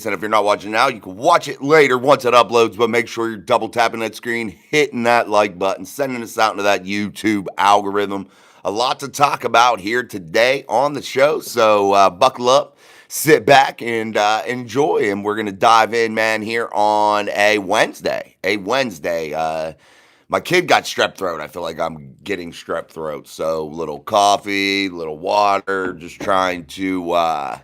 And if you're not watching now, you can watch it later once it uploads, but make sure you're double tapping that screen, hitting that like button, sending us out into that YouTube algorithm. A lot to talk about here today on the show, so buckle up, sit back, and enjoy. And we're going to dive in, man, here on a Wednesday. My kid got strep throat. I feel like I'm getting strep throat. So little coffee, little water, just trying to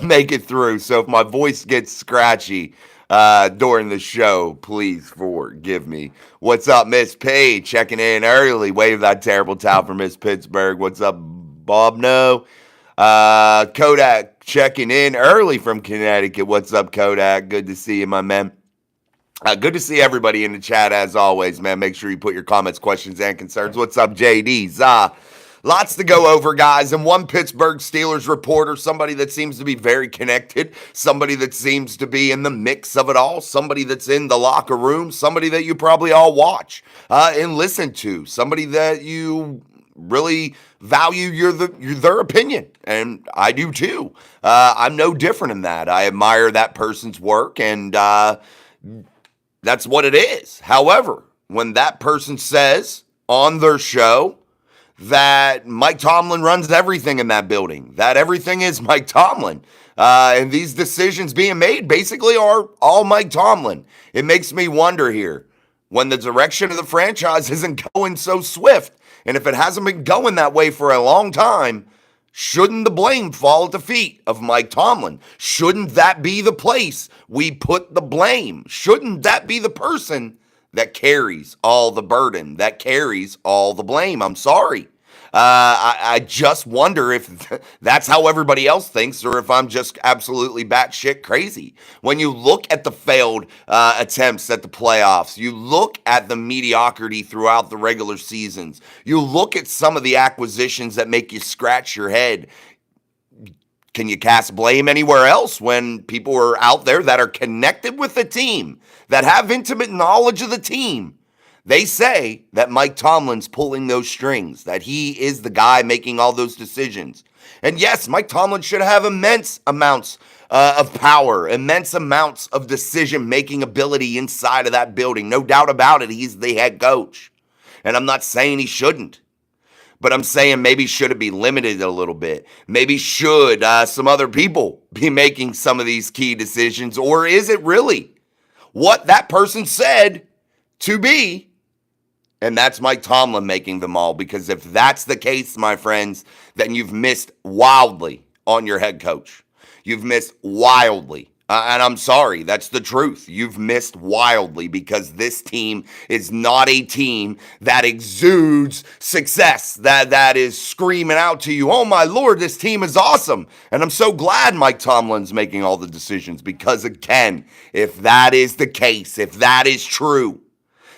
make it through. So if my voice gets scratchy during the show, please forgive me. What's up, Miss P? Checking in early. Wave that terrible towel for Miss Pittsburgh. What's up, Bob? No. Kodak checking in early from Connecticut. What's up, Kodak? Good to see you, my man. Good to see everybody in the chat as always, man. Make sure you put your comments, questions, and concerns. What's up, JD? Lots to go over, guys. And one Pittsburgh Steelers reporter, somebody that seems to be very connected, somebody that seems to be in the mix of it all, somebody that's in the locker room, somebody that you probably all watch and listen to, somebody that you really value their opinion, and I do too. I'm no different in that. I admire that person's work, and that's what it is. However, when that person says on their show that Mike Tomlin runs everything in that building, that everything is Mike Tomlin, and these decisions being made basically are all Mike Tomlin, it makes me wonder here, when the direction of the franchise isn't going so swift, and if it hasn't been going that way for a long time, shouldn't the blame fall at the feet of Mike Tomlin? Shouldn't that be the place we put the blame? Shouldn't that be the person that carries all the burden, that carries all the blame? I'm sorry. I just wonder if that's how everybody else thinks, or if I'm just absolutely batshit crazy. When you look at the failed attempts at the playoffs, you look at the mediocrity throughout the regular seasons, you look at some of the acquisitions that make you scratch your head. Can you cast blame anywhere else when people are out there that are connected with the team, that have intimate knowledge of the team? They say that Mike Tomlin's pulling those strings, that he is the guy making all those decisions. And yes, Mike Tomlin should have immense amounts of power, immense amounts of decision-making ability inside of that building. No doubt about it, he's the head coach. And I'm not saying he shouldn't. But I'm saying maybe should it be limited a little bit? Maybe should some other people be making some of these key decisions? Or is it really what that person said to be? And that's Mike Tomlin making them all. Because if that's the case, my friends, then you've missed wildly on your head coach. You've missed wildly. And I'm sorry, that's the truth. You've missed wildly, because this team is not a team that exudes success, that is screaming out to you, oh my Lord, this team is awesome. And I'm so glad Mike Tomlin's making all the decisions, because again, if that is the case, if that is true,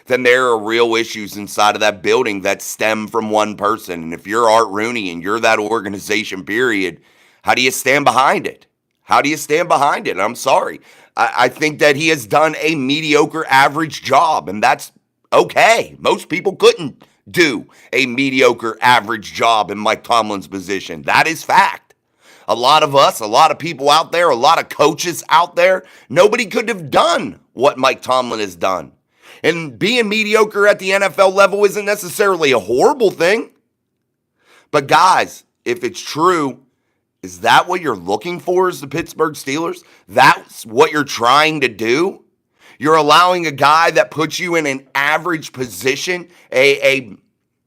then there are real issues inside of that building that stem from one person. And if you're Art Rooney and you're that organization, period, how do you stand behind it? How do you stand behind it? I'm sorry. I think that he has done a mediocre, average job, and that's okay. Most people couldn't do a mediocre, average job in Mike Tomlin's position. That is fact. A lot of us, a lot of people out there, a lot of coaches out there, nobody could have done what Mike Tomlin has done. And being mediocre at the NFL level isn't necessarily a horrible thing. But guys, if it's true, is that what you're looking for as the Pittsburgh Steelers? That's what you're trying to do? You're allowing a guy that puts you in an average position, a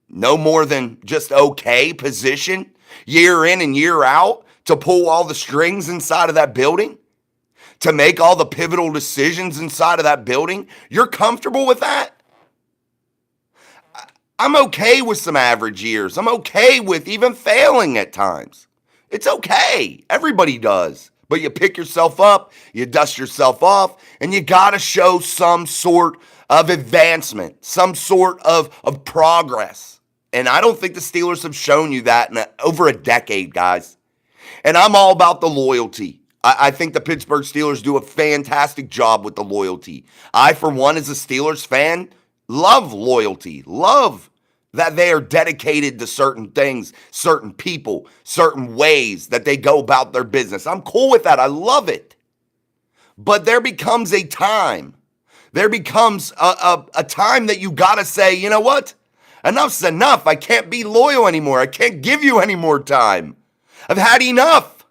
no more than just okay position, year in and year out, to pull all the strings inside of that building? To make all the pivotal decisions inside of that building? You're comfortable with that? I'm okay with some average years. I'm okay with even failing at times. It's okay. Everybody does. But you pick yourself up, you dust yourself off, and you got to show some sort of advancement, some sort of progress. And I don't think the Steelers have shown you that in over a decade, guys. And I'm all about the loyalty. I think the Pittsburgh Steelers do a fantastic job with the loyalty. I, for one, as a Steelers fan, love loyalty, love that they are dedicated to certain things, certain people, certain ways that they go about their business. I'm cool with that. I love it. But there becomes a time. There becomes a time that you got to say, you know what? Enough's enough. I can't be loyal anymore. I can't give you any more time. I've had enough.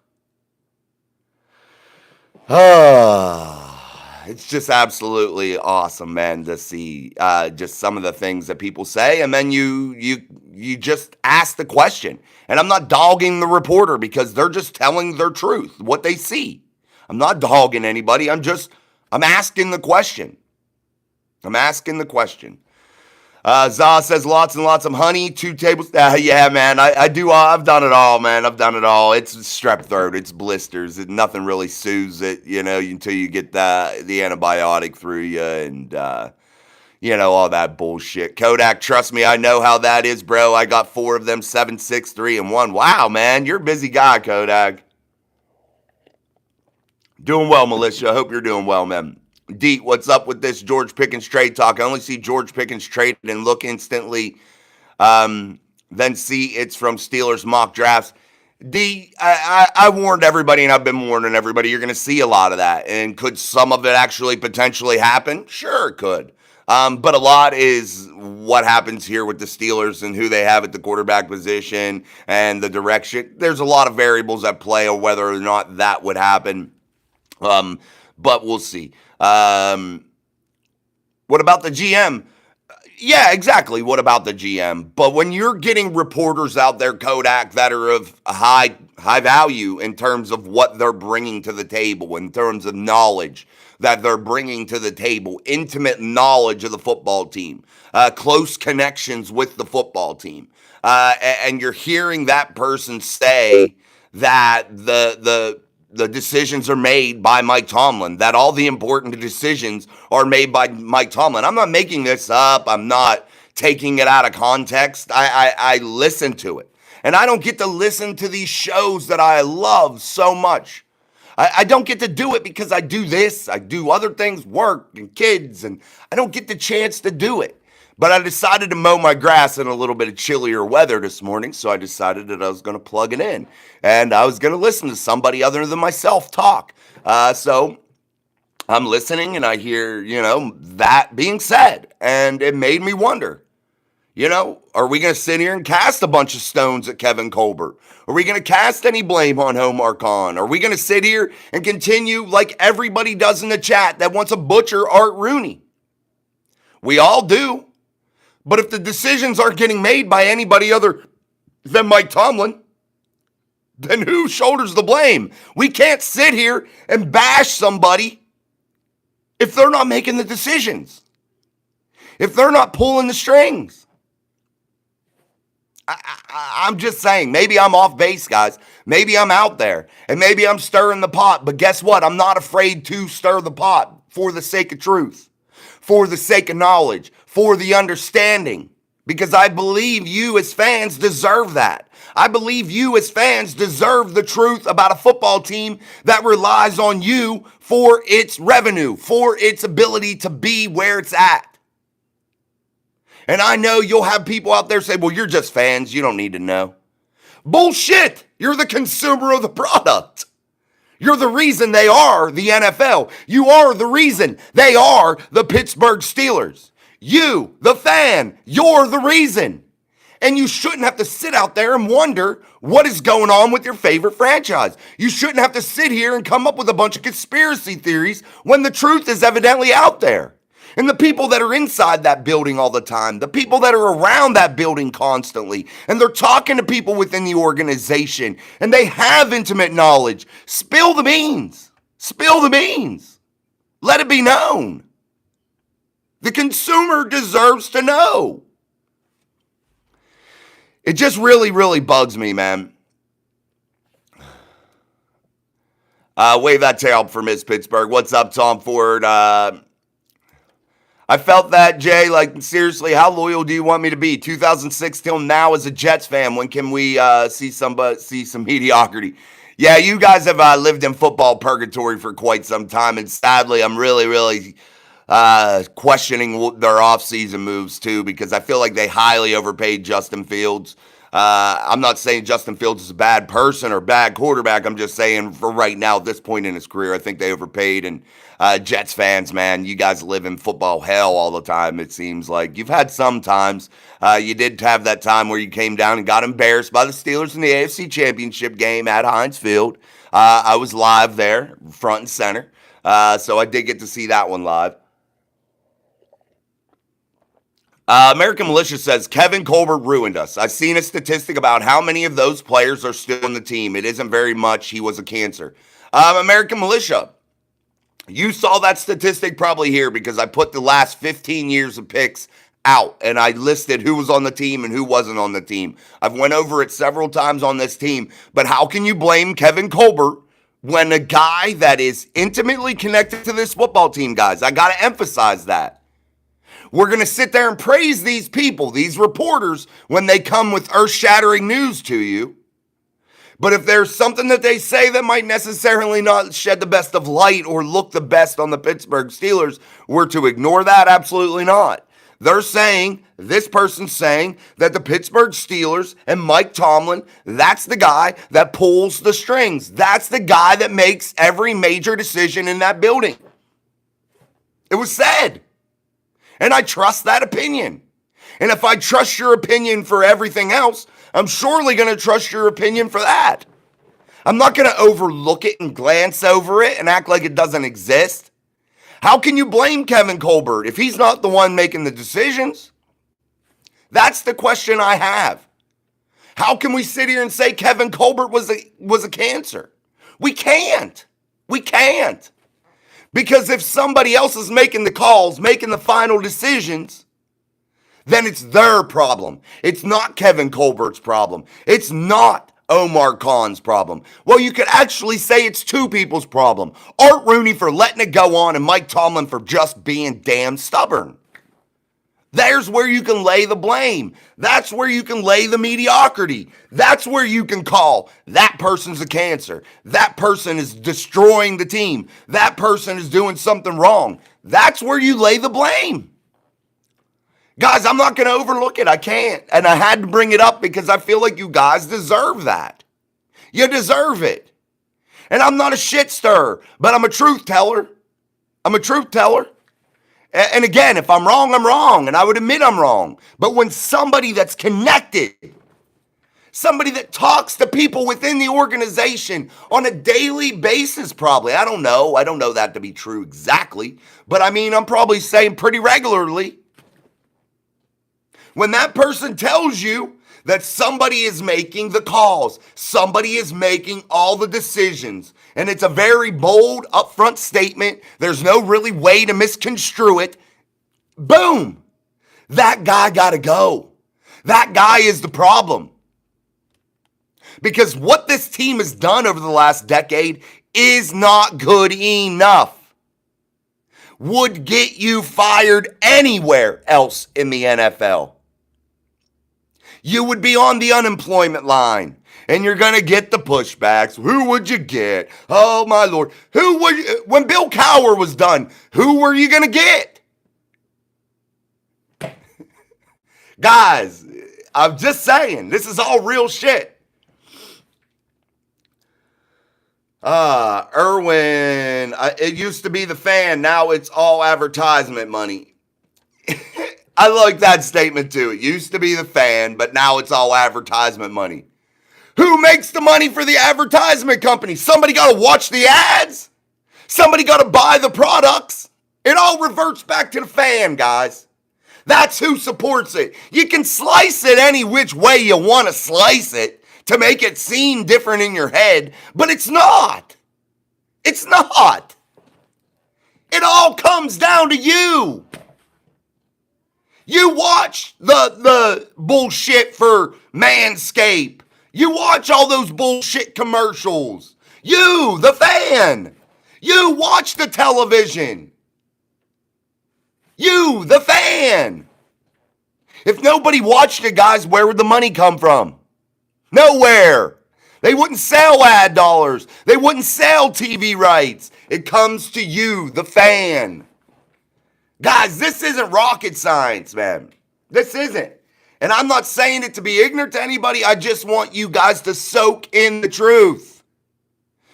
It's just absolutely awesome, man, to see just some of the things that people say, and then you just ask the question. And I'm not dogging the reporter because they're just telling their truth, what they see. I'm not dogging anybody. I'm asking the question. I'm asking the question. Zah says lots and lots of honey, 2 tables. Yeah, man, I do. I've done it all, man. I've done it all. It's strep throat. It's blisters. Nothing really soothes it, until you get the antibiotic through you and, all that bullshit. Kodak, trust me, I know how that is, bro. I got 4 of them, 7, 6, 3, and 1. Wow, man, you're a busy guy, Kodak. Doing well, Militia. Hope you're doing well, man. D, what's up with this George Pickens trade talk? I only see George Pickens traded and look instantly, then see it's from Steelers mock drafts. D, I warned everybody, and I've been warning everybody, you're going to see a lot of that. And could some of it actually potentially happen? Sure, it could. But a lot is what happens here with the Steelers and who they have at the quarterback position and the direction. There's a lot of variables at play of whether or not that would happen. But we'll see. What about the GM? Yeah, exactly. What about the GM? But when you're getting reporters out there, Kodak, that are of high value in terms of what they're bringing to the table, in terms of knowledge that they're bringing to the table, intimate knowledge of the football team, close connections with the football team, and you're hearing that person say that the decisions are made by Mike Tomlin, that all the important decisions are made by Mike Tomlin. I'm not making this up. I'm not taking it out of context. I listen to it. And I don't get to listen to these shows that I love so much. I don't get to do it because I do this. I do other things, work and kids, and I don't get the chance to do it. But I decided to mow my grass in a little bit of chillier weather this morning, so I decided that I was going to plug it in. And I was going to listen to somebody other than myself talk. So I'm listening, and I hear, that being said. And it made me wonder, are we going to sit here and cast a bunch of stones at Kevin Colbert? Are we going to cast any blame on Omar Khan? Are we going to sit here and continue like everybody does in the chat that wants to butcher Art Rooney? We all do. But if the decisions aren't getting made by anybody other than Mike Tomlin, then who shoulders the blame? We can't sit here and bash somebody if they're not making the decisions, if they're not pulling the strings. I'm just saying, maybe I'm off base, guys. Maybe I'm out there, and maybe I'm stirring the pot. But guess what? I'm not afraid to stir the pot for the sake of truth, for the sake of knowledge, for the understanding, because I believe you as fans deserve that. I believe you as fans deserve the truth about a football team that relies on you for its revenue, for its ability to be where it's at. And I know you'll have people out there say, well, you're just fans. You don't need to know. Bullshit. You're the consumer of the product. You're the reason they are the NFL. You are the reason they are the Pittsburgh Steelers. You, the fan, you're the reason. And you shouldn't have to sit out there and wonder what is going on with your favorite franchise. You shouldn't have to sit here and come up with a bunch of conspiracy theories when the truth is evidently out there. And the people that are inside that building all the time, the people that are around that building constantly, and they're talking to people within the organization, and they have intimate knowledge. Spill the beans. Spill the beans. Let it be known. The consumer deserves to know. It just really, really bugs me, man. Wave that tail up for Miss Pittsburgh. What's up, Tom Ford? I felt that, Jay, like, seriously, how loyal do you want me to be? 2006 till now as a Jets fan, when can we see some mediocrity? Yeah, you guys have lived in football purgatory for quite some time, and sadly, I'm really, really questioning their offseason moves, too, because I feel like they highly overpaid Justin Fields. I'm not saying Justin Fields is a bad person or bad quarterback. I'm just saying for right now, at this point in his career, I think they overpaid. And Jets fans, man, you guys live in football hell all the time, it seems like. You've had some times. You did have that time where you came down and got embarrassed by the Steelers in the AFC Championship game at Heinz Field. I was live there, front and center. So I did get to see that one live. American Militia says, Kevin Colbert ruined us. I've seen a statistic about how many of those players are still on the team. It isn't very much. He was a cancer. American Militia, you saw that statistic probably here because I put the last 15 years of picks out and I listed who was on the team and who wasn't on the team. I've went over it several times on this team, but how can you blame Kevin Colbert when a guy that is intimately connected to this football team, guys? I got to emphasize that. We're going to sit there and praise these people, these reporters, when they come with earth-shattering news to you. But if there's something that they say that might necessarily not shed the best of light or look the best on the Pittsburgh Steelers, we're to ignore that? Absolutely not. They're saying, this person's saying that the Pittsburgh Steelers and Mike Tomlin, that's the guy that pulls the strings. That's the guy that makes every major decision in that building. It was said. And I trust that opinion. And if I trust your opinion for everything else, I'm surely going to trust your opinion for that. I'm not going to overlook it and glance over it and act like it doesn't exist. How can you blame Kevin Colbert if he's not the one making the decisions? That's the question I have. How can we sit here and say Kevin Colbert was a cancer? We can't. We can't. Because if somebody else is making the calls, making the final decisions, then it's their problem. It's not Kevin Colbert's problem. It's not Omar Khan's problem. Well, you could actually say it's two people's problem. Art Rooney for letting it go on and Mike Tomlin for just being damn stubborn. There's where you can lay the blame. That's where you can lay the mediocrity. That's where you can call that person's a cancer. That person is destroying the team. That person is doing something wrong. That's where you lay the blame. Guys, I'm not going to overlook it. I can't. And I had to bring it up because I feel like you guys deserve that. You deserve it. And I'm not a shit stirrer, but I'm a truth teller. I'm a truth teller. And again, if I'm wrong, I'm wrong, and I would admit I'm wrong. But when somebody that's connected, somebody that talks to people within the organization on a daily basis, probably, I don't know that to be true exactly, but I mean, I'm probably saying pretty regularly, when that person tells you that somebody is making the calls, somebody is making all the decisions, and it's a very bold, upfront statement. There's no really way to misconstrue it. Boom! That guy got to go. That guy is the problem. Because what this team has done over the last decade is not good enough. Would get you fired anywhere else in the NFL. You would be on the unemployment line. And you're going to get the pushbacks. Who would you get? Oh, my Lord. When Bill Cowher was done, who were you going to get? Guys, I'm just saying, this is all real shit. Irwin, it used to be the fan. Now it's all advertisement money. I like that statement too. It used to be the fan, but now it's all advertisement money. Who makes the money for the advertisement company? Somebody got to watch the ads. Somebody got to buy the products. It all reverts back to the fan, guys. That's who supports it. You can slice it any which way you want to slice it to make it seem different in your head, but it's not. It's not. It all comes down to you. You watch the bullshit for Manscaped. You watch all those bullshit commercials. You, the fan. You watch the television. You, the fan. If nobody watched it, guys, where would the money come from? Nowhere. They wouldn't sell ad dollars. They wouldn't sell TV rights. It comes to you, the fan. Guys, this isn't rocket science, man. This isn't. And I'm not saying it to be ignorant to anybody. I just want you guys to soak in the truth.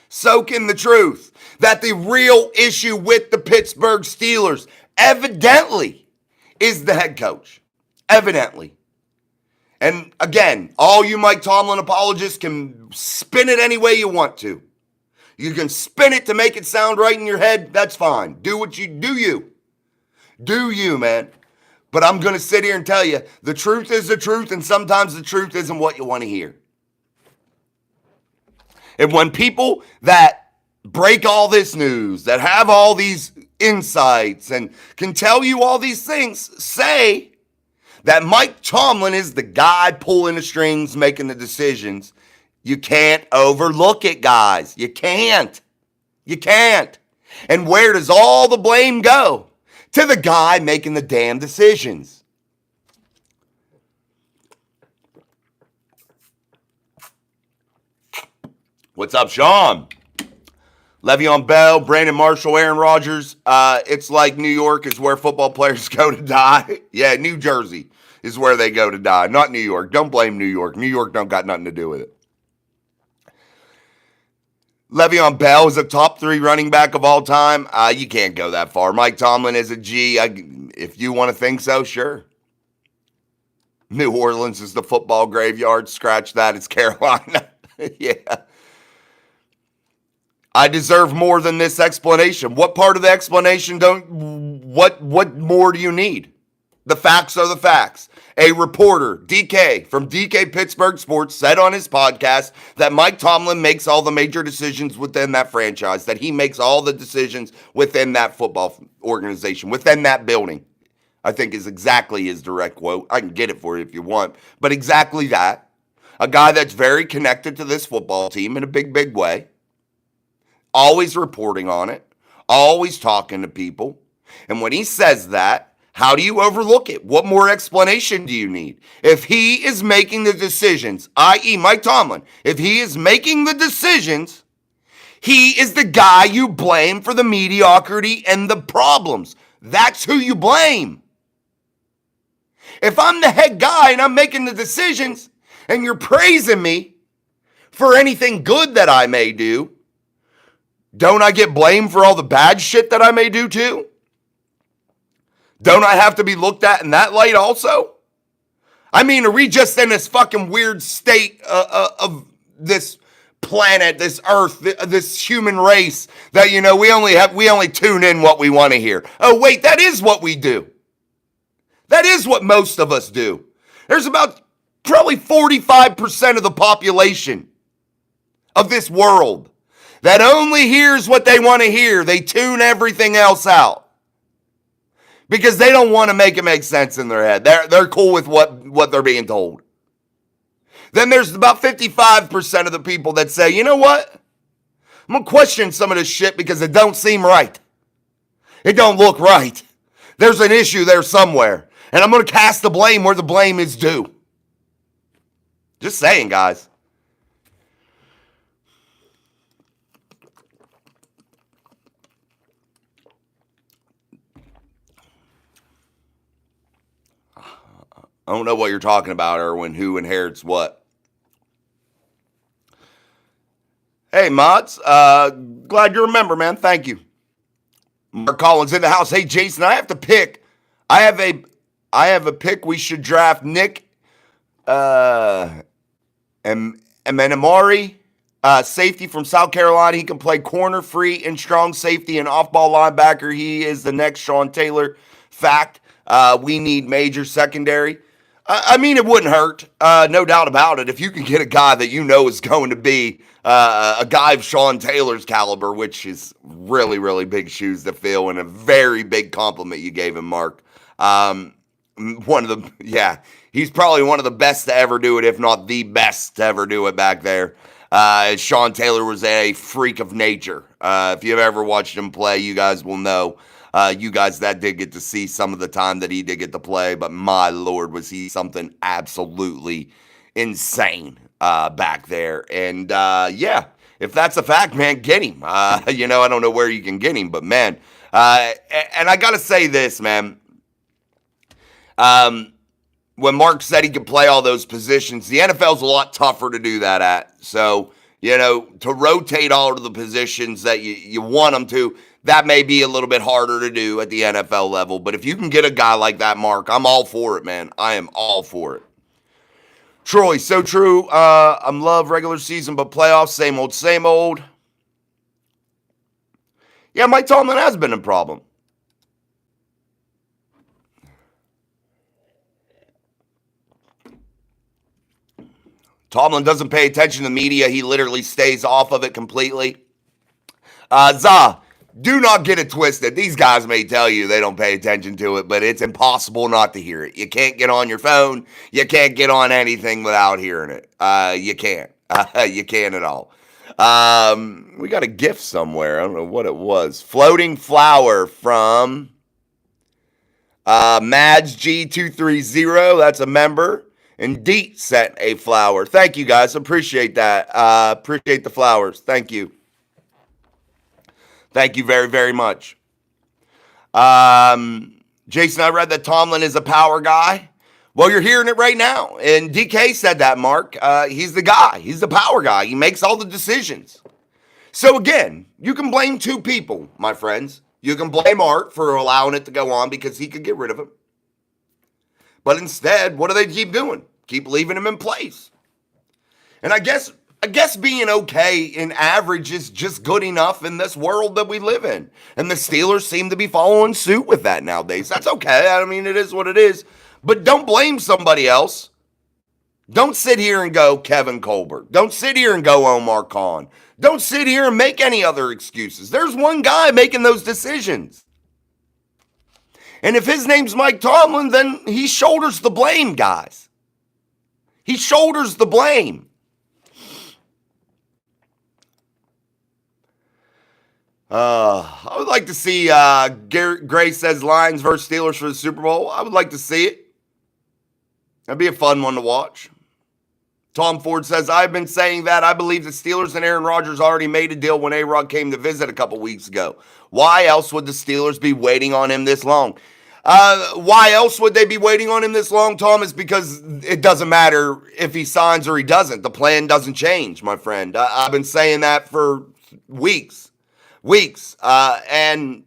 Soak in the truth that the real issue with the Pittsburgh Steelers evidently is the head coach. Evidently. And again, all you Mike Tomlin apologists can spin it any way you want to. You can spin it to make it sound right in your head. That's fine. Do what you do. Do you, man. But I'm going to sit here and tell you, the truth is the truth, and sometimes the truth isn't what you want to hear. And when people that break all this news, that have all these insights and can tell you all these things, say that Mike Tomlin is the guy pulling the strings, making the decisions, you can't overlook it, guys. You can't. You can't. And where does all the blame go? To the guy making the damn decisions. What's up, Sean? Le'Veon Bell, Brandon Marshall, Aaron Rodgers. It's like New York is where football players go to die. Yeah, New Jersey is where they go to die, not New York. Don't blame New York. New York don't got nothing to do with it. Le'Veon Bell is a top 3 running back of all time. You can't go that far. Mike Tomlin is a G. If you want to think so, sure. New Orleans is the football graveyard. Scratch that. It's Carolina. Yeah. I deserve more than this explanation. What part of the explanation what more do you need? The facts are the facts. A reporter, DK, from DK Pittsburgh Sports, said on his podcast that Mike Tomlin makes all the major decisions within that franchise, that he makes all the decisions within that football organization, within that building. I think is exactly his direct quote. I can get it for you if you want, but exactly that. A guy that's very connected to this football team in a big, big way. Always reporting on it. Always talking to people. And when he says that, how do you overlook it? What more explanation do you need? If he is making the decisions, i.e. Mike Tomlin, if he is making the decisions, he is the guy you blame for the mediocrity and the problems. That's who you blame. If I'm the head guy and I'm making the decisions and you're praising me for anything good that I may do, don't I get blamed for all the bad shit that I may do too? Don't I have to be looked at in that light also? I mean, are we just in this fucking weird state of this planet, this earth, this human race that, you know, we only tune in what we want to hear? Oh, wait, that is what we do. That is what most of us do. There's about probably 45% of the population of this world that only hears what they want to hear. They tune everything else out. Because they don't want to make it make sense in their head. They're cool with what they're being told. Then there's about 55% of the people that say, you know what? I'm going to question some of this shit because it don't seem right. It don't look right. There's an issue there somewhere. And I'm going to cast the blame where the blame is due. Just saying, guys. I don't know what you're talking about, Erwin. Who inherits what? Hey, Mods. Glad you remember, man. Thank you. Mark Collins in the house. Hey, Jason, I have to pick. I have a pick. We should draft Nick Amenamari, safety from South Carolina. He can play corner, free, and strong safety and off-ball linebacker. He is the next Sean Taylor. Fact. We need major secondary. I mean, it wouldn't hurt, no doubt about it. If you can get a guy that you know is going to be a guy of Sean Taylor's caliber, which is really, really big shoes to fill, and a very big compliment you gave him, Mark. He's probably one of the best to ever do it, if not the best to ever do it back there. Sean Taylor was a freak of nature. If you've ever watched him play, you guys will know. You guys that did get to see some of the time that he did get to play, but my Lord, was he something absolutely insane back there. And if that's a fact, man, get him. I don't know where you can get him, but man, and I got to say this, man. when Mark said he could play all those positions, the NFL's a lot tougher to do that at. So, to rotate all of the positions that you want them to, that may be a little bit harder to do at the NFL level. But if you can get a guy like that, Mark, I'm all for it, man. I am all for it. Troy, so true. I'm love regular season, but playoffs, same old, same old. Yeah, Mike Tomlin has been a problem. Tomlin doesn't pay attention to the media. He literally stays off of it completely. Do not get it twisted. These guys may tell you they don't pay attention to it, but it's impossible not to hear it. You can't get on your phone. You can't get on anything without hearing it. You can't. You can't at all. We got a gift somewhere. I don't know what it was. Floating flower from Mads G230. That's a member. And Deet sent a flower. Thank you, guys. Appreciate that. Appreciate the flowers. Thank you. Thank you very, very much. Jason, I read that Tomlin is a power guy. Well, you're hearing it right now. And DK said that, Mark. He's the guy. He's the power guy. He makes all the decisions. So, again, you can blame two people, my friends. You can blame Art for allowing it to go on because he could get rid of him. But instead, what do they keep doing? Keep leaving him in place. And I guess being okay in average is just good enough in this world that we live in. And the Steelers seem to be following suit with that nowadays. That's okay. I mean, it is what it is. But don't blame somebody else. Don't sit here and go Kevin Colbert. Don't sit here and go Omar Khan. Don't sit here and make any other excuses. There's one guy making those decisions. And if his name's Mike Tomlin, then he shoulders the blame, guys. He shoulders the blame. I would like to see Gray says Lions versus Steelers for the Super Bowl. I would like to see it. That'd be a fun one to watch. Tom Ford says, I've been saying that. I believe the Steelers and Aaron Rodgers already made a deal when A-Rod came to visit a couple weeks ago. Why else would the Steelers be waiting on him this long? Why else would they be waiting on him this long, Tom? Is because it doesn't matter if he signs or he doesn't. The plan doesn't change, my friend. I've been saying that for weeks. And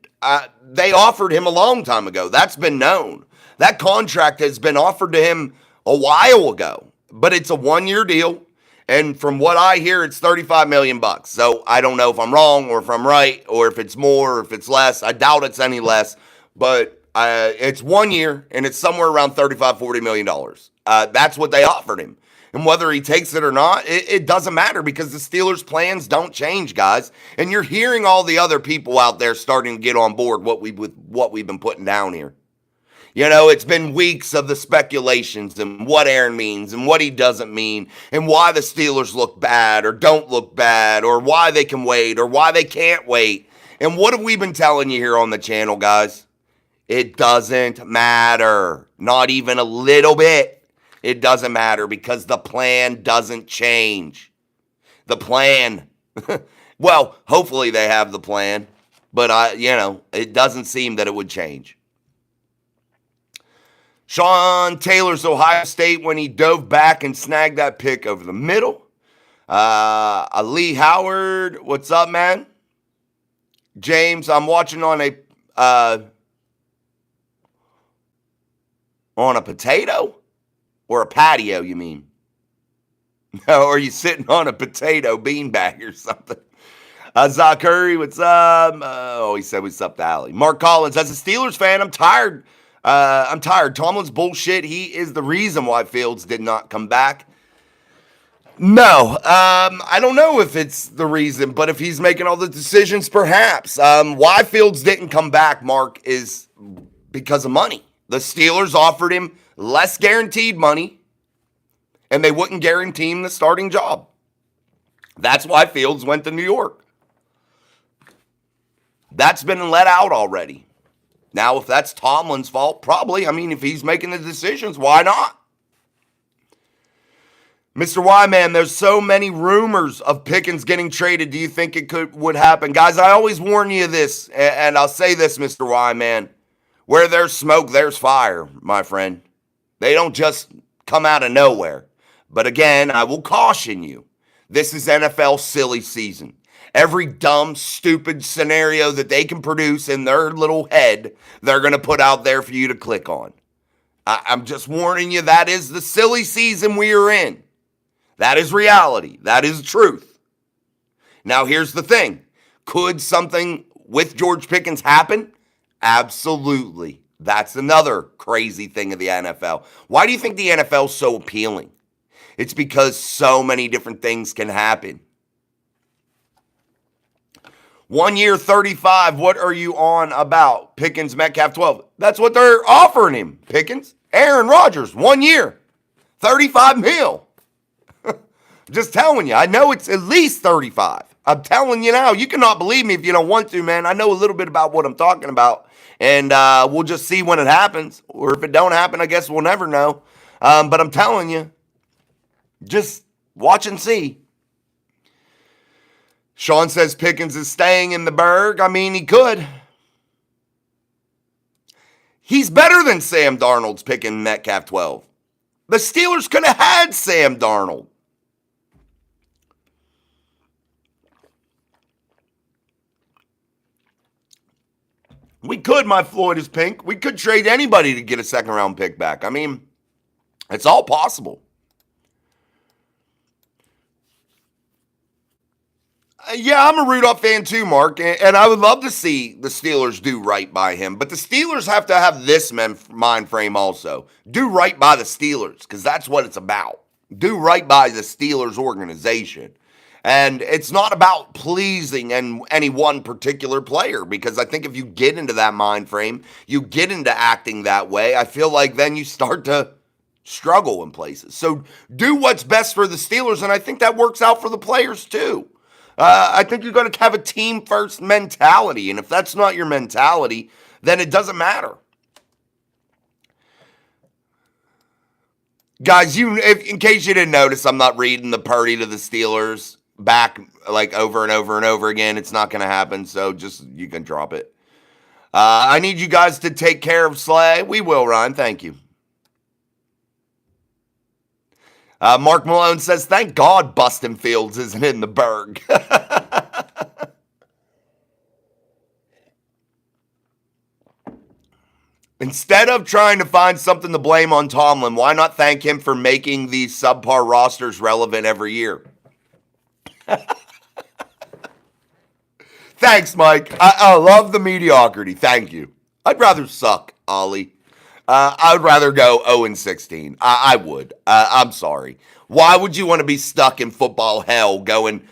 they offered him a long time ago. That's been known. That contract has been offered to him a while ago. But it's a one-year deal, and from what I hear, it's $35 million. So I don't know if I'm wrong or if I'm right or if it's more or if it's less. I doubt it's any less, but it's 1 year, and it's somewhere around $35-40 million. That's what they offered him. And whether he takes it or not, it doesn't matter because the Steelers' plans don't change, guys. And you're hearing all the other people out there starting to get on board with what we've been putting down here. It's been weeks of the speculations and what Aaron means and what he doesn't mean and why the Steelers look bad or don't look bad or why they can wait or why they can't wait. And what have we been telling you here on the channel, guys? It doesn't matter. Not even a little bit. It doesn't matter because the plan doesn't change. The plan. Well, hopefully they have the plan, but it doesn't seem that it would change. Sean Taylor's Ohio State when he dove back and snagged that pick over the middle. Lee Howard, what's up, man? James, I'm watching on a potato or a patio, you mean? No, or are you sitting on a potato beanbag or something? Zach Curry, what's up? He said what's up to Allie. Mark Collins, as a Steelers fan, I'm tired. Tomlin's bullshit. He is the reason why Fields did not come back. No, I don't know if it's the reason, but if he's making all the decisions, perhaps. Why Fields didn't come back, Mark, is because of money. The Steelers offered him less guaranteed money, and they wouldn't guarantee him the starting job. That's why Fields went to New York. That's been let out already. Now, if that's Tomlin's fault, probably. I mean, if he's making the decisions, why not? Mr. Y-Man, there's so many rumors of Pickens getting traded. Do you think it would happen? Guys, I always warn you of this, and I'll say this, Mr. Y-Man. Where there's smoke, there's fire, my friend. They don't just come out of nowhere. But again, I will caution you. This is NFL silly season. Every dumb, stupid scenario that they can produce in their little head, they're going to put out there for you to click on. I'm just warning you, that is the silly season we are in. That is reality. That is truth. Now, here's the thing. Could something with George Pickens happen? Absolutely. That's another crazy thing of the NFL. Why do you think the NFL is so appealing? It's because so many different things can happen. 1 year, 35. What are you on about? Pickens, Metcalf, 12. That's what they're offering him, Pickens. Aaron Rodgers, 1 year, 35 mil. Just telling you. I know it's at least 35. I'm telling you now. You cannot believe me if you don't want to, man. I know a little bit about what I'm talking about. And we'll just see when it happens. Or if it don't happen, I guess we'll never know. But I'm telling you, just watch and see. Sean says Pickens is staying in the Berg. I mean, he could. He's better than Sam Darnold's picking Metcalf 12. The Steelers could have had Sam Darnold. We could, my Floyd is pink. We could trade anybody to get a second round pick back. I mean, it's all possible. Yeah, I'm a Rudolph fan too, Mark, and I would love to see the Steelers do right by him. But the Steelers have to have this mind frame also. Do right by the Steelers, because that's what it's about. Do right by the Steelers organization. And it's not about pleasing any one particular player, because I think if you get into that mind frame, you get into acting that way, I feel like then you start to struggle in places. So do what's best for the Steelers, and I think that works out for the players too. I think you're going to have a team-first mentality, and if that's not your mentality, then it doesn't matter. Guys, in case you didn't notice, I'm not reading the Purdy to the Steelers back like over and over and over again. It's not going to happen, so just you can drop it. I need you guys to take care of Slay. We will, Ryan. Thank you. Mark Malone says, thank God Bustin Fields isn't in the Berg. Instead of trying to find something to blame on Tomlin, why not thank him for making these subpar rosters relevant every year? Thanks, Mike. I love the mediocrity. Thank you. I'd rather suck, Ollie. I would rather go 0-16. I would. I'm sorry. Why would you want to be stuck in football hell going,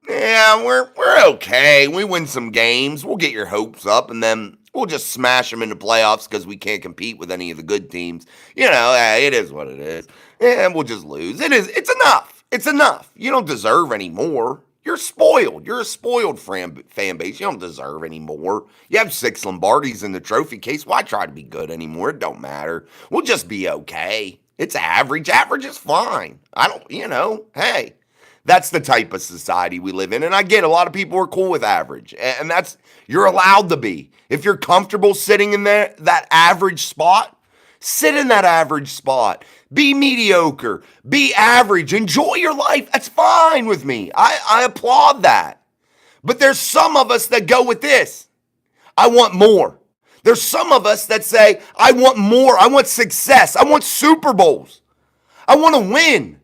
yeah, we're okay. We win some games. We'll get your hopes up, and then we'll just smash them in the playoffs because we can't compete with any of the good teams. You know, it is what it is. And we'll just lose. It's enough. It's enough. You don't deserve any more. You're spoiled. You're a spoiled fan base. You don't deserve any more. You have 6 Lombardis in the trophy case. Why try to be good anymore? It don't matter. We'll just be okay. It's average. Average is fine. Hey, that's the type of society we live in. And I get a lot of people are cool with average. And that's, you're allowed to be. If you're comfortable sitting in that average spot, sit in that average spot. Be mediocre. Be average. Enjoy your life. That's fine with me. I applaud that. But there's some of us that go with this. I want more. There's some of us that say, I want more. I want success. I want Super Bowls. I want to win.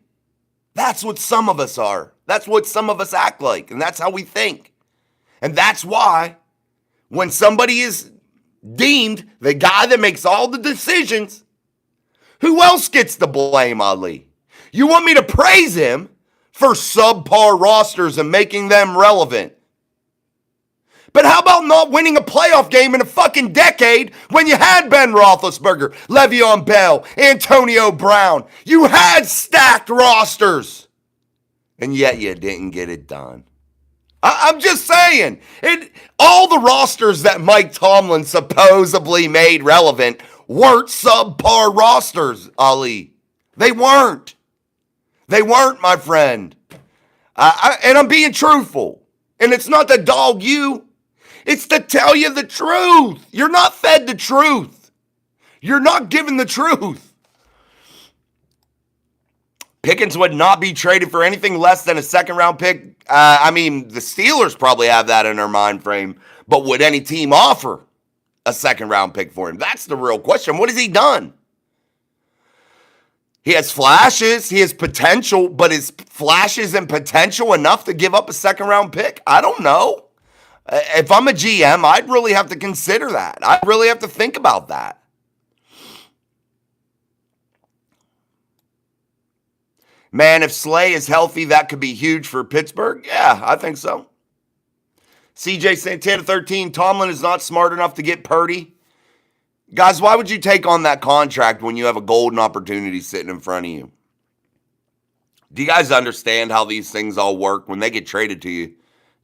That's what some of us are. That's what some of us act like. And that's how we think. And that's why when somebody is deemed the guy that makes all the decisions, who else gets the blame, Ali? You want me to praise him for subpar rosters and making them relevant? But how about not winning a playoff game in a fucking decade when you had Ben Roethlisberger, Le'Veon Bell, Antonio Brown? You had stacked rosters, and yet you didn't get it done. I'm just saying, all the rosters that Mike Tomlin supposedly made relevant weren't subpar rosters, Ali. They weren't. They weren't, my friend. And I'm being truthful. And it's not to dog you. It's to tell you the truth. You're not fed the truth. You're not given the truth. Pickens would not be traded for anything less than a second-round pick. I mean, the Steelers probably have that in their mind frame, but would any team offer a second-round pick for him? That's the real question. What has he done? He has flashes, he has potential, but is flashes and potential enough to give up a second-round pick? I don't know. If I'm a GM, I'd really have to consider that. I'd really have to think about that. Man, if Slay is healthy, that could be huge for Pittsburgh. Yeah, I think so. CJ Santana 13, Tomlin is not smart enough to get Purdy. Guys, why would you take on that contract when you have a golden opportunity sitting in front of you? Do you guys understand how these things all work when they get traded to you?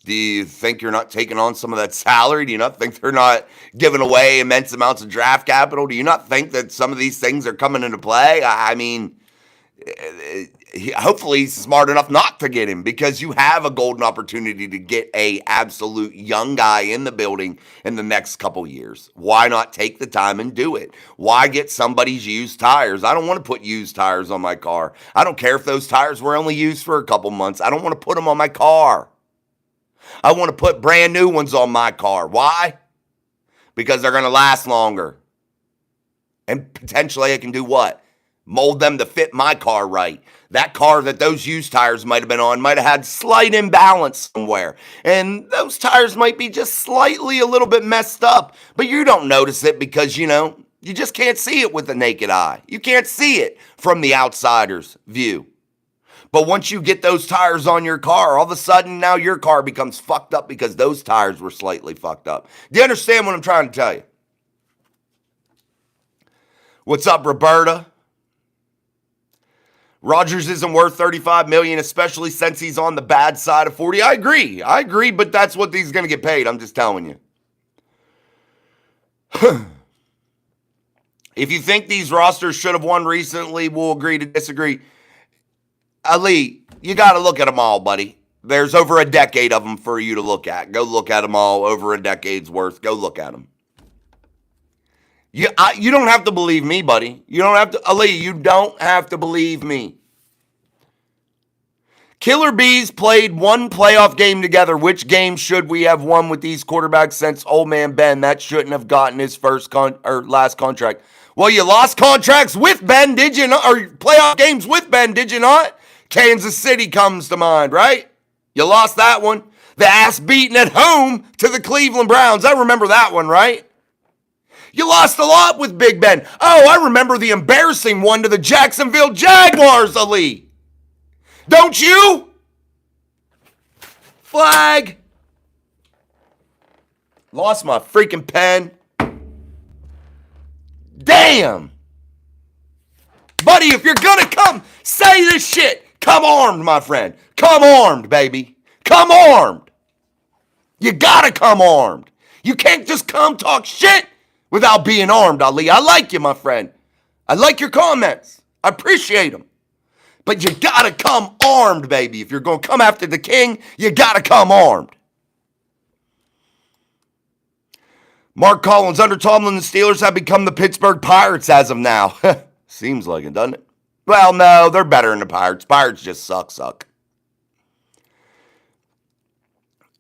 Do you think you're not taking on some of that salary? Do you not think they're not giving away immense amounts of draft capital? Do you not think that some of these things are coming into play? I mean, hopefully he's smart enough not to get him, because you have a golden opportunity to get a absolute young guy in the building in the next couple years. Why not take the time and do it? Why get somebody's used tires? I don't want to put used tires on my car. I don't care if those tires were only used for a couple months. I don't want to put them on my car. I want to put brand new ones on my car. Why? Because they're going to last longer. And potentially I can do what? Mold them to fit my car right. That car that those used tires might have been on might have had slight imbalance somewhere. And those tires might be just slightly a little bit messed up. But you don't notice it because, you just can't see it with the naked eye. You can't see it from the outsider's view. But once you get those tires on your car, all of a sudden now your car becomes fucked up because those tires were slightly fucked up. Do you understand what I'm trying to tell you? What's up, Roberta? Rodgers isn't worth $35 million, especially since he's on the bad side of 40. I agree, but that's what he's going to get paid. I'm just telling you. If you think these rosters should have won recently, we'll agree to disagree. Ali, you got to look at them all, buddy. There's over a decade of them for you to look at. Go look at them all, over a decade's worth. Go look at them. You don't have to believe me, buddy. You don't have to, Ali, you don't have to believe me. Killer Bees played one playoff game together. Which game should we have won with these quarterbacks since old man Ben? That shouldn't have gotten his last contract. Well, you lost contracts with Ben, did you not? Or playoff games with Ben, did you not? Kansas City comes to mind, right? You lost that one. The ass beating at home to the Cleveland Browns. I remember that one, right? You lost a lot with Big Ben. Oh, I remember the embarrassing one to the Jacksonville Jaguars, Ali. Don't you? Flag. Lost my freaking pen. Damn. Buddy, if you're going to come say this shit, come armed, my friend. Come armed, baby. Come armed. You got to come armed. You can't just come talk shit without being armed, Ali. I like you, my friend. I like your comments. I appreciate them. But you got to come armed, baby. If you're going to come after the king, you got to come armed. Mark Collins, under Tomlin, the Steelers have become the Pittsburgh Pirates as of now. Seems like it, doesn't it? Well, no, they're better than the Pirates. Pirates just suck.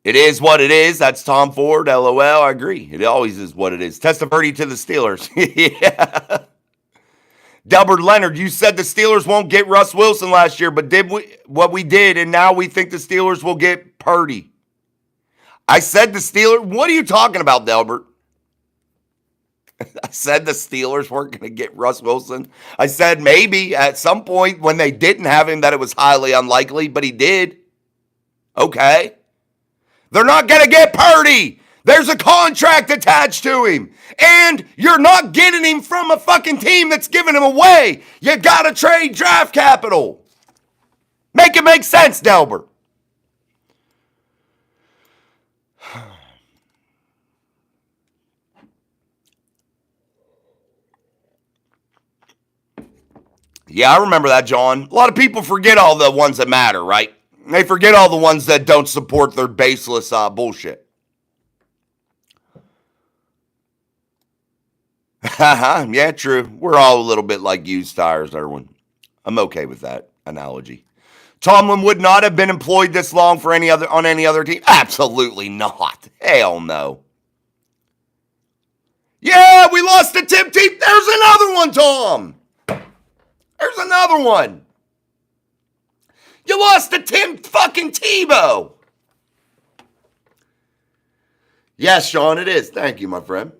It is what it is. That's Tom Ford, LOL. I agree. It always is what it is. Testaverde to the Steelers. Yeah. Delbert Leonard, you said the Steelers won't get Russ Wilson last year, but did we what we did, and now we think the Steelers will get Purdy. I said the Steelers. What are you talking about, Delbert? I said the Steelers weren't going to get Russ Wilson. I said maybe at some point when they didn't have him that it was highly unlikely, but he did. Okay. They're not going to get Purdy. There's a contract attached to him. And you're not getting him from a fucking team that's giving him away. You got to trade draft capital. Make it make sense, Delbert. Yeah, I remember that, John. A lot of people forget all the ones that matter, right? They forget all the ones that don't support their baseless bullshit. Yeah, true. We're all a little bit like used tires, Erwin. I'm okay with that. analogy. Tomlin would not have been employed this long for on any other team. Absolutely not. Hell no. Yeah, we lost to Tim Tebow. There's another one, Tom. There's another one. You lost to Tim fucking Tebow. Yes, Sean, it is. Thank you, my friend.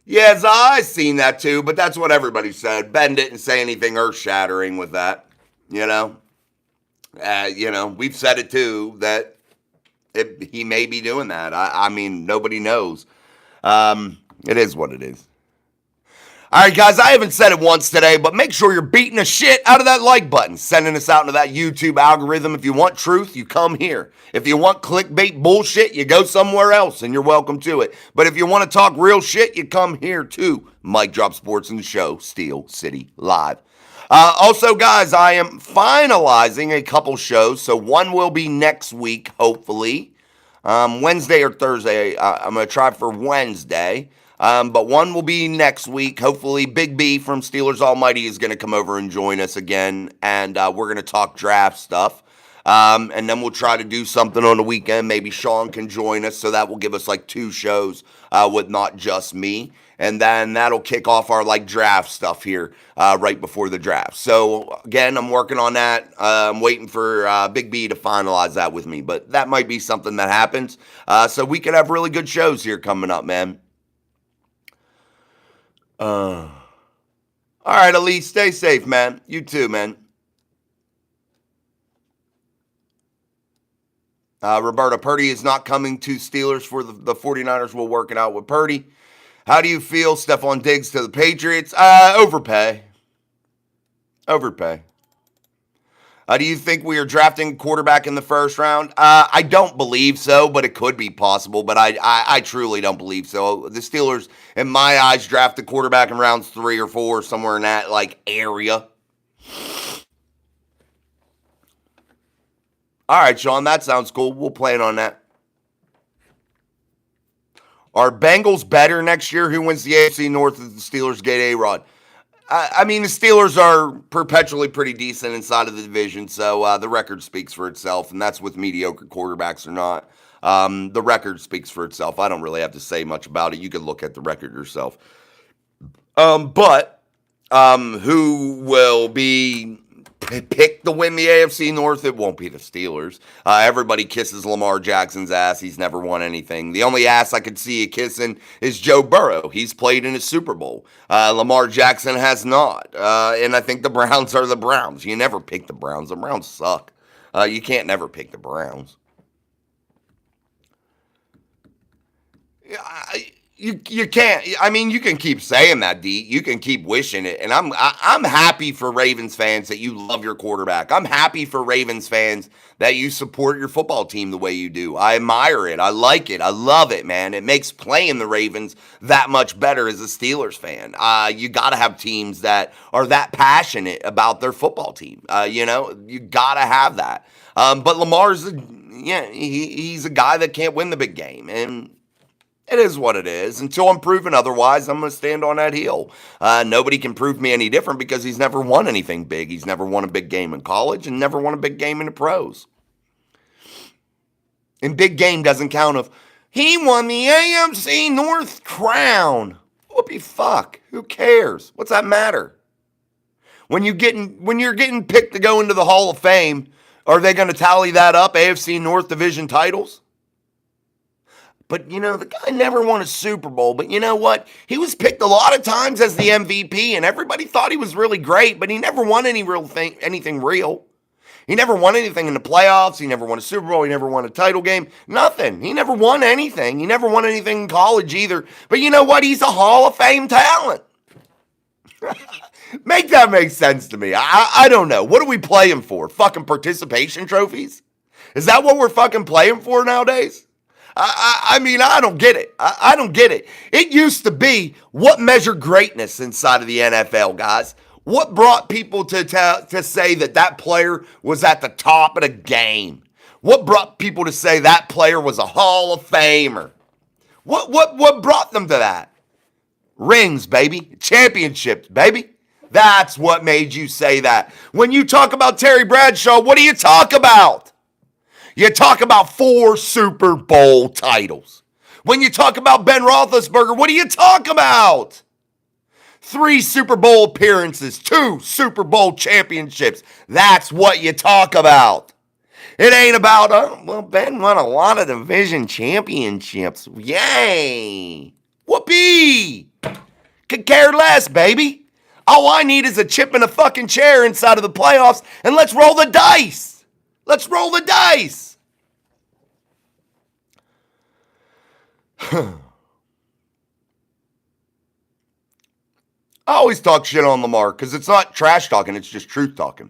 Yes, I seen that too, but that's what everybody said. Ben didn't say anything earth-shattering with that. We've said it too, that he may be doing that. I mean, nobody knows. It is what it is. All right, guys, I haven't said it once today, but make sure you're beating the shit out of that like button, sending us out into that YouTube algorithm. If you want truth, you come here. If you want clickbait bullshit, you go somewhere else, and you're welcome to it. But if you want to talk real shit, you come here too. Mic Drop Sports and the show, Steel City Live. Also, guys, I am finalizing a couple shows, so one will be next week, hopefully. Wednesday or Thursday. I'm going to try for Wednesday. But one will be next week. Hopefully, Big B from Steelers Almighty is going to come over and join us again, and we're going to talk draft stuff. And then we'll try to do something on the weekend. Maybe Sean can join us, so that will give us like 2 shows with not just me. And then that'll kick off our like draft stuff here right before the draft. So again, I'm working on that. I'm waiting for Big B to finalize that with me, but that might be something that happens. So we could have really good shows here coming up, man. All right, Elise, stay safe, man. You too, man. Roberta, Purdy is not coming to Steelers for the 49ers. We'll work it out with Purdy. How do you feel, Stephon Diggs to the Patriots? Overpay. Do you think we are drafting a quarterback in the first round? I don't believe so, but it could be possible. But I truly don't believe so. The Steelers, in my eyes, draft a quarterback in rounds 3 or 4, somewhere in that like area. All right, Sean, that sounds cool. We'll plan on that. Are Bengals better next year? Who wins the AFC North if the Steelers get A-Rod? I mean, the Steelers are perpetually pretty decent inside of the division, so the record speaks for itself, and that's with mediocre quarterbacks or not. The record speaks for itself. I don't really have to say much about it. You can look at the record yourself. But who will be picked to win the AFC North? It won't be the Steelers. Everybody kisses Lamar Jackson's ass. He's never won anything. The only ass I could see you kissing is Joe Burrow. He's played in a Super Bowl. Lamar Jackson has not. And I think the Browns are the Browns. You never pick the Browns. The Browns suck. You can't never pick the Browns. You can't. I mean, you can keep saying that, D. You can keep wishing it, and I'm happy for Ravens fans that you love your quarterback. I'm happy for Ravens fans that you support your football team the way you do. I admire it. I like it. I love it, man. It makes playing the Ravens that much better as a Steelers fan. You got to have teams that are that passionate about their football team. You got to have that. But Lamar's, he's a guy that can't win the big game, and it is what it is. Until I'm proven otherwise, I'm going to stand on that heel. Nobody can prove me any different because he's never won anything big. He's never won a big game in college and never won a big game in the pros. And big game doesn't count of, he won the AFC North crown. Whoopie fuck. Who cares? What's that matter? When you're getting picked to go into the Hall of Fame, are they going to tally that up, AFC North division titles? But, the guy never won a Super Bowl. But you know what? He was picked a lot of times as the MVP, and everybody thought he was really great, but he never won anything real. He never won anything in the playoffs. He never won a Super Bowl. He never won a title game. Nothing. He never won anything. He never won anything in college either. But you know what? He's a Hall of Fame talent. Make that make sense to me. I don't know. What are we playing for? Fucking participation trophies? Is that what we're fucking playing for nowadays? I mean, I don't get it. I don't get it. It used to be what measured greatness inside of the NFL, guys. What brought people to say that player was at the top of the game? What brought people to say that player was a Hall of Famer? What brought them to that? Rings, baby. Championships, baby. That's what made you say that. When you talk about Terry Bradshaw, what do you talk about? You talk about 4 Super Bowl titles. When you talk about Ben Roethlisberger, what do you talk about? 3 Super Bowl appearances, 2 Super Bowl championships. That's what you talk about. It ain't about, Ben won a lot of division championships. Yay. Whoopee. Could care less, baby. All I need is a chip in a fucking chair inside of the playoffs, and let's roll the dice. Let's roll the dice. I always talk shit on Lamar because it's not trash talking, it's just truth talking.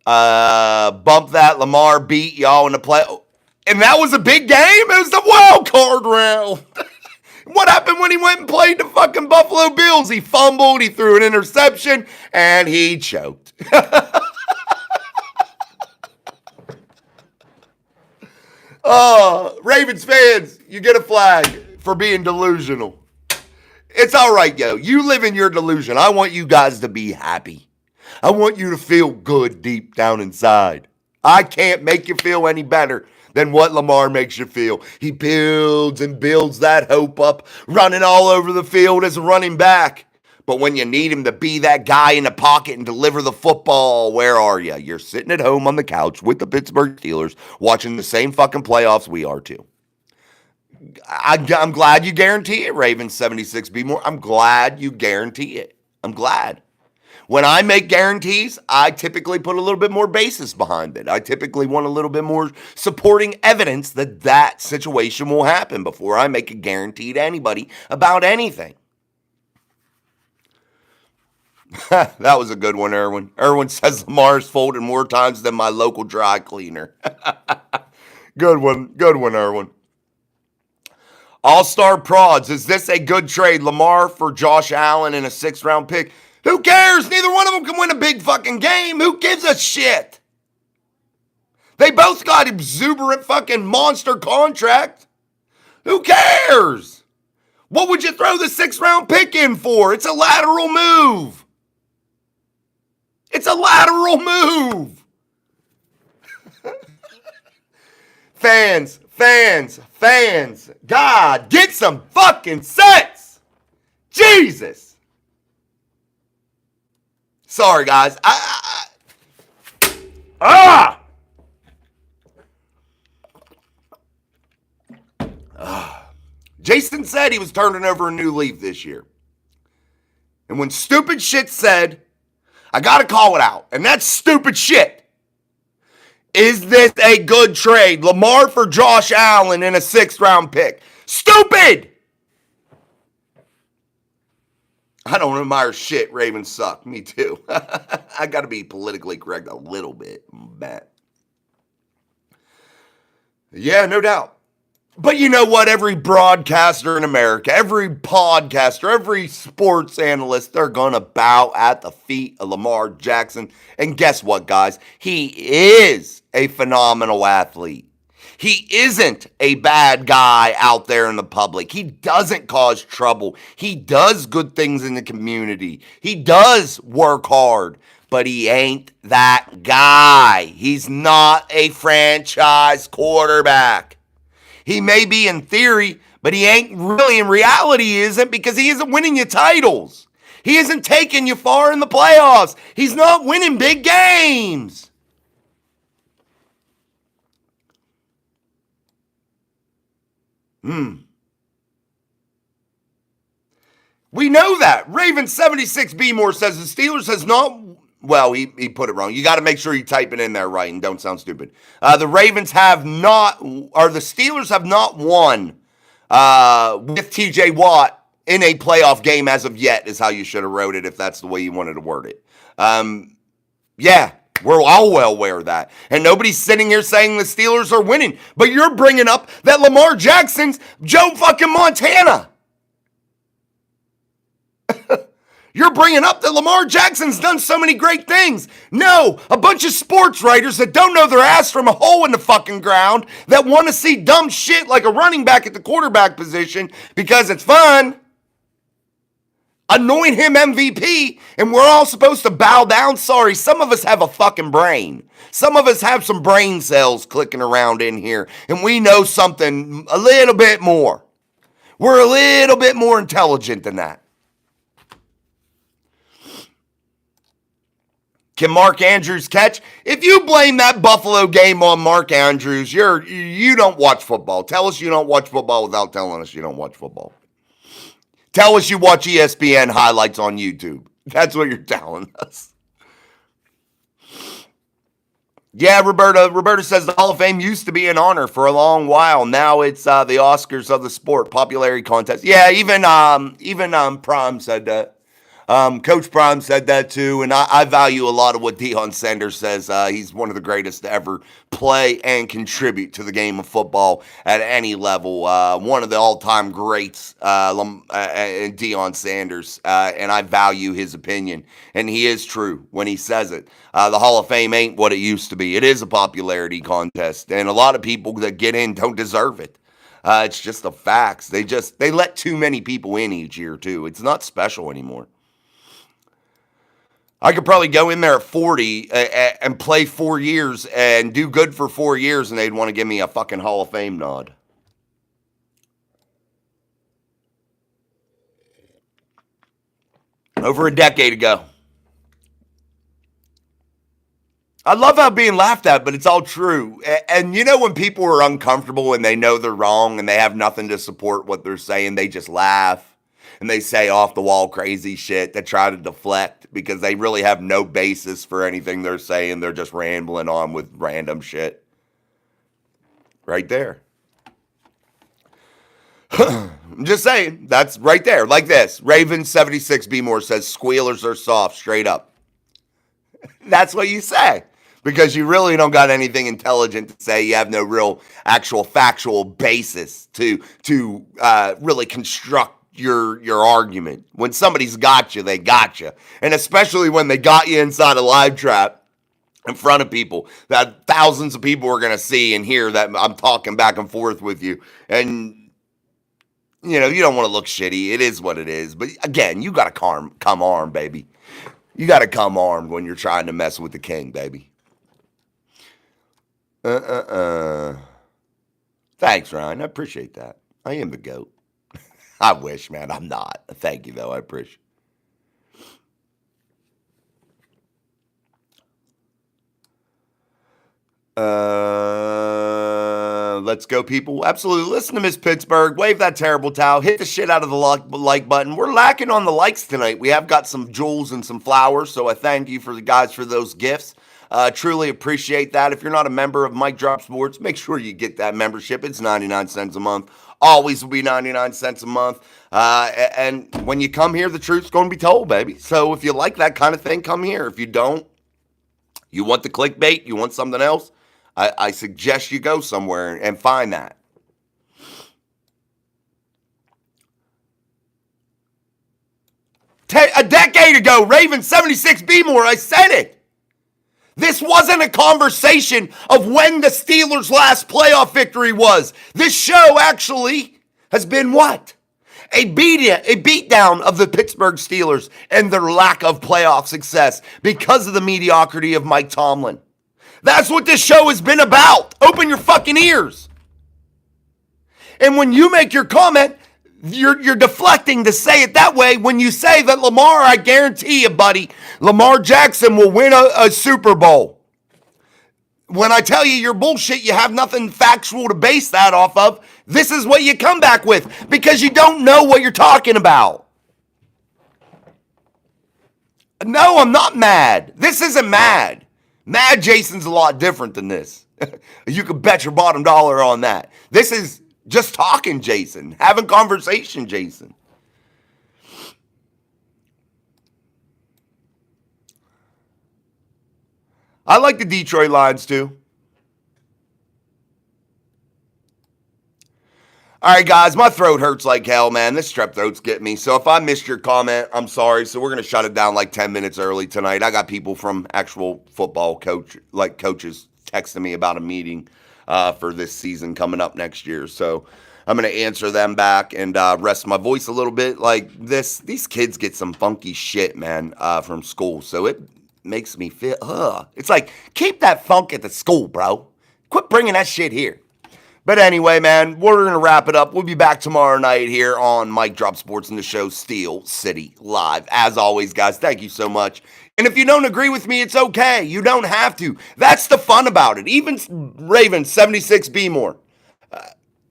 Bump that. Lamar beat y'all in the play. And that was a big game? It was the wild card round. What happened when he went and played the fucking Buffalo Bills? He fumbled, he threw an interception, and he choked. Ravens fans, you get a flag for being delusional. It's all right, yo. You live in your delusion. I want you guys to be happy. I want you to feel good deep down inside. I can't make you feel any better than what Lamar makes you feel. He builds and builds that hope up, running all over the field as a running back. But when you need him to be that guy in the pocket and deliver the football, where are you? You're sitting at home on the couch with the Pittsburgh Steelers watching the same fucking playoffs we are too. I'm glad you guarantee it, Ravens 76B more. I'm glad you guarantee it. I'm glad. When I make guarantees, I typically put a little bit more basis behind it. I typically want a little bit more supporting evidence that that situation will happen before I make a guarantee to anybody about anything. That was a good one, Erwin. Erwin says Lamar's folded more times than my local dry cleaner. Good one, Erwin. All-Star Prods, is this a good trade? Lamar for Josh Allen and a 6th-round pick? Who cares? Neither one of them can win a big fucking game. Who gives a shit? They both got exuberant fucking monster contract. Who cares? What would you throw the 6th-round pick in for? It's a lateral move. It's a lateral move. Fans. God, get some fucking sense. Jesus. Sorry, guys. Jason said he was turning over a new leaf this year. And when stupid shit said, I got to call it out. And that's stupid shit. Is this a good trade? Lamar for Josh Allen and a 6th-round pick. Stupid! I don't admire shit. Ravens suck. Me too. I got to be politically correct a little bit, Matt. Yeah, no doubt. But you know what? Every broadcaster in America, every podcaster, every sports analyst, they're going to bow at the feet of Lamar Jackson. And guess what, guys? He is a phenomenal athlete. He isn't a bad guy out there in the public. He doesn't cause trouble. He does good things in the community. He does work hard, but he ain't that guy. He's not a franchise quarterback. He may be in theory, but he ain't really in reality. He isn't, because he isn't winning you titles. He isn't taking you far in the playoffs. He's not winning big games. We know that. Raven 76B more says the Steelers has not, well, he put it wrong. You got to make sure you type it in there right and don't sound stupid. The Ravens have not, or the Steelers have not won with TJ Watt in a playoff game as of yet, is how you should have wrote it if that's the way you wanted to word it. Yeah. We're all well aware of that. And nobody's sitting here saying the Steelers are winning. But you're bringing up that Lamar Jackson's Joe fucking Montana. You're bringing up that Lamar Jackson's done so many great things. No, a bunch of sports writers that don't know their ass from a hole in the fucking ground that want to see dumb shit like a running back at the quarterback position because it's fun. Anoint him MVP, and we're all supposed to bow down. Sorry, some of us have a fucking brain. Some of us have some brain cells clicking around in here, and we know something a little bit more. We're a little bit more intelligent than that. Can Mark Andrews catch? If you blame that Buffalo game on Mark Andrews, you don't watch football. Tell us you don't watch football without telling us you don't watch football. Tell us you watch ESPN highlights on YouTube. That's what you're telling us. Yeah, Roberta says the Hall of Fame used to be an honor for a long while. Now it's the Oscars of the sport, popularity contest. Yeah, even Prime said that. Coach Prime said that too, and I value a lot of what Deion Sanders says. He's one of the greatest to ever play and contribute to the game of football at any level. One of the all-time greats, Deion Sanders, and I value his opinion, and he is true when he says it. The Hall of Fame ain't what it used to be. It is a popularity contest, and a lot of people that get in don't deserve it. It's just the facts. They let too many people in each year too. It's not special anymore. I could probably go in there at 40 and play 4 years and do good for 4 years, and they'd want to give me a fucking Hall of Fame nod. Over a decade ago. I love how being laughed at, but it's all true. And you know when people are uncomfortable and they know they're wrong and they have nothing to support what they're saying, they just laugh. And they say off-the-wall crazy shit that try to deflect because they really have no basis for anything they're saying. They're just rambling on with random shit. Right there. I'm just saying. That's right there. Like this. Raven76B More says, squealers are soft. Straight up. That's what you say. Because you really don't got anything intelligent to say. You have no real actual factual basis to really construct your argument. When somebody's got you, they got you. And especially when they got you inside a live trap in front of people that thousands of people are going to see and hear that I'm talking back and forth with you. And, you know, you don't want to look shitty. It is what it is. But again, you got to come armed, baby. You got to come armed when you're trying to mess with the king, baby. Thanks, Ryan. I appreciate that. I am the GOAT. I wish, man. I'm not. Thank you, though. I appreciate it. Let's go, people. Absolutely. Listen to Miss Pittsburgh. Wave that terrible towel. Hit the shit out of the like button. We're lacking on the likes tonight. We have got some jewels and some flowers, so I thank you for the guys for those gifts. Truly appreciate that. If you're not a member of Mike Drop Sports, make sure you get that membership. It's 99 cents a month. Always will be 99 cents a month. And when you come here, the truth's going to be told, baby. So if you like that kind of thing, come here. If you don't, you want the clickbait, you want something else, I suggest you go somewhere and find that. A decade ago, Raven76B More, I said it. This wasn't a conversation of when the Steelers' last playoff victory was. This show actually has been what? A beatdown of the Pittsburgh Steelers and their lack of playoff success because of the mediocrity of Mike Tomlin. That's what this show has been about. Open your fucking ears. And when you make your comment, you're deflecting to say it that way when you say that Lamar, I guarantee you, buddy, Lamar Jackson will win a Super Bowl. When I tell you you're bullshit, you have nothing factual to base that off of, this is what you come back with because you don't know what you're talking about. No, I'm not mad. This isn't mad. Mad Jason's a lot different than this. You could bet your bottom dollar on that. This is just talking, Jason. Having conversation, Jason. I like the Detroit Lions too. All right, guys, my throat hurts like hell, man. This strep throat's getting me. So if I missed your comment, I'm sorry. So we're going to shut it down like 10 minutes early tonight. I got people from actual football coaches texting me about a meeting for this season coming up next year. So I'm going to answer them back and rest my voice a little bit. Like these kids get some funky shit, man, from school. So it makes me feel, it's like, keep that funk at the school, bro. Quit bringing that shit here. But anyway, man, we're going to wrap it up. We'll be back tomorrow night here on Mike Drop Sports and the show Steel City Live. As always, guys, thank you so much. And if you don't agree with me, it's okay. You don't have to. That's the fun about it. Even Ravens 76B more.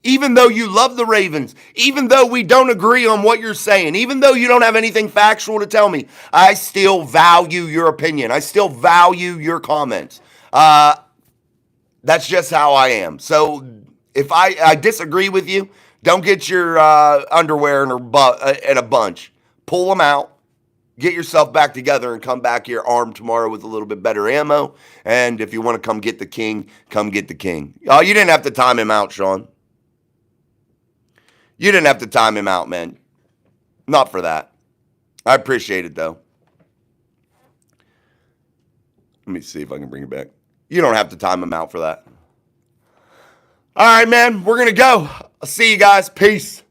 Even though you love the Ravens, even though we don't agree on what you're saying, even though you don't have anything factual to tell me, I still value your opinion. I still value your comments. That's just how I am. So if I disagree with you, don't get your underwear in a bunch. Pull them out. Get yourself back together and come back here armed tomorrow with a little bit better ammo. And if you want to come get the king, come get the king. Oh, you didn't have to time him out, Sean. You didn't have to time him out, man. Not for that. I appreciate it, though. Let me see if I can bring it back. You don't have to time him out for that. All right, man. We're going to go. I'll see you guys. Peace.